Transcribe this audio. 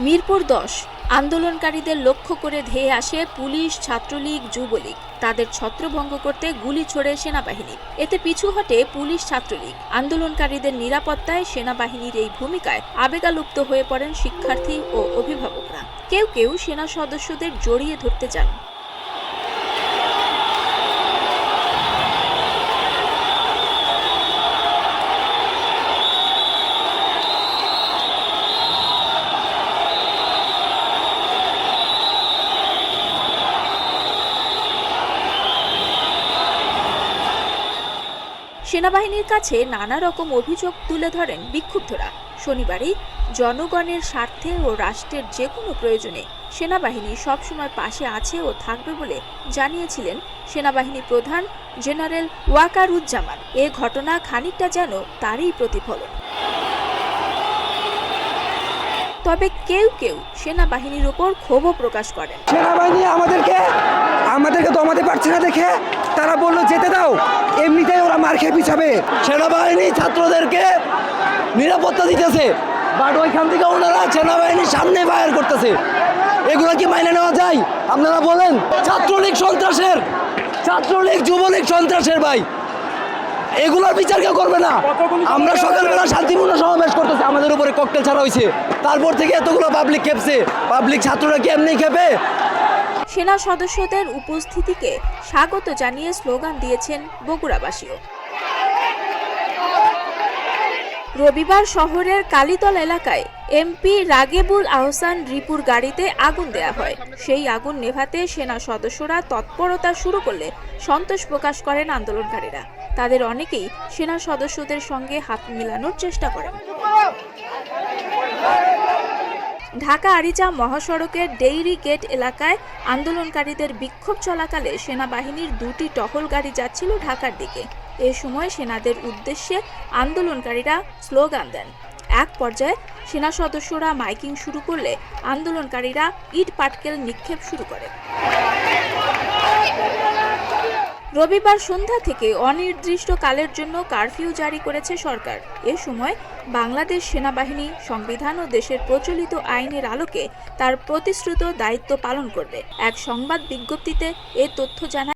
মিরপুর ১০ আন্দোলনকারীদের লক্ষ্য করে ধেয়ে আসে পুলিশ, ছাত্রলীগ, যুবলীগ। তাদের ছত্রভঙ্গ করতে গুলি ছোড়ে সেনাবাহিনী। এতে পিছু হটে পুলিশ, ছাত্রলীগ। আন্দোলনকারীদের নিরাপত্তায় সেনাবাহিনীর এই ভূমিকায় আবেগালুপ্ত হয়ে পড়েন শিক্ষার্থী ও অভিভাবকরা। কেউ কেউ সেনা সদস্যদের জড়িয়ে ধরতে চান। সেনাবাহিনীর কাছে নানা রকম অভিযোগ তুলে ধরেন বিক্ষুব্ধরা। শনিবারই জনগণের স্বার্থে ও রাষ্ট্রের যে কোনো প্রয়োজনে সেনাবাহিনী সবসময় পাশে আছে ও থাকবে বলে জানিয়েছিলেন সেনাবাহিনী প্রধান জেনারেল ওয়াকারুজ্জামান। এ ঘটনা খানিকটা যেন তারই প্রতিফলন। তবে কেউ কেউ সেনাবাহিনীর উপর ক্ষোভও প্রকাশ করেন। সেনাবাহিনী আমাদেরকে দমাতে পারছে না দেখে তারা বললো যেতে দাও, এমনিতেই ওরা মার খেয়ে পিছাবে। সেনাবাহিনী ছাত্রদেরকে নিরাপত্তা দিতেছে, বাট ওইখান থেকে ওনারা সেনাবাহিনীর সামনে ফায়ার করতেছে। এগুলো কি মাইনে নেওয়া যায়? আপনারা বলেন। ছাত্রলীগ সন্ত্রাসের, ছাত্রলীগ যুবলীগ সন্ত্রাসের ভাই, এগুলোর বিচার কেউ করবে না। আমরা সকালবেলা শান্তিপূর্ণ সমাবেশ করতেছি, আমাদের উপরে ককটেল ছাড়া হয়েছে, তারপর থেকে এতগুলো পাবলিক খেপছে। পাবলিক ছাত্ররা কি এমনি খেপে? সেনা সদস্যদের উপস্থিতিকে স্বাগত জানিয়ে স্লোগান দিয়েছেন বগুড়াবাসীও। রবিবার শহরের কালীতলা এলাকায় এমপি রাগেবুল আহসান রিপুর গাড়িতে আগুন দেয়া হয়। সেই আগুন নেভাতে সেনা সদস্যরা তৎপরতা শুরু করলে সন্তোষ প্রকাশ করেন আন্দোলনকারীরা। তাদের অনেকেই সেনা সদস্যদের সঙ্গে হাত মিলানোর চেষ্টা করেন। ঢাকা আরিচা মহাসড়কের ডেইরি গেট এলাকায় আন্দোলনকারীদের বিক্ষোভ চলাকালে সেনাবাহিনীর দুটি টহল গাড়ি যাচ্ছিল ঢাকার দিকে। এ সময় সেনাদের উদ্দেশ্যে আন্দোলনকারীরা স্লোগান দেন। এক পর্যায়ে সেনা সদস্যরা মাইকিং শুরু করলে আন্দোলনকারীরা ইট পাটকেল নিক্ষেপ শুরু করে। রবিবার সন্ধ্যা থেকে অনির্দিষ্টকালের জন্য কারফিউ জারি করেছে সরকার। এ সময় বাংলাদেশ সেনাবাহিনী সংবিধান ও দেশের প্রচলিত আইনের আলোকে তার প্রতিশ্রুত দায়িত্ব পালন করবে। এক সংবাদ বিজ্ঞপ্তিতে এ তথ্য জানায়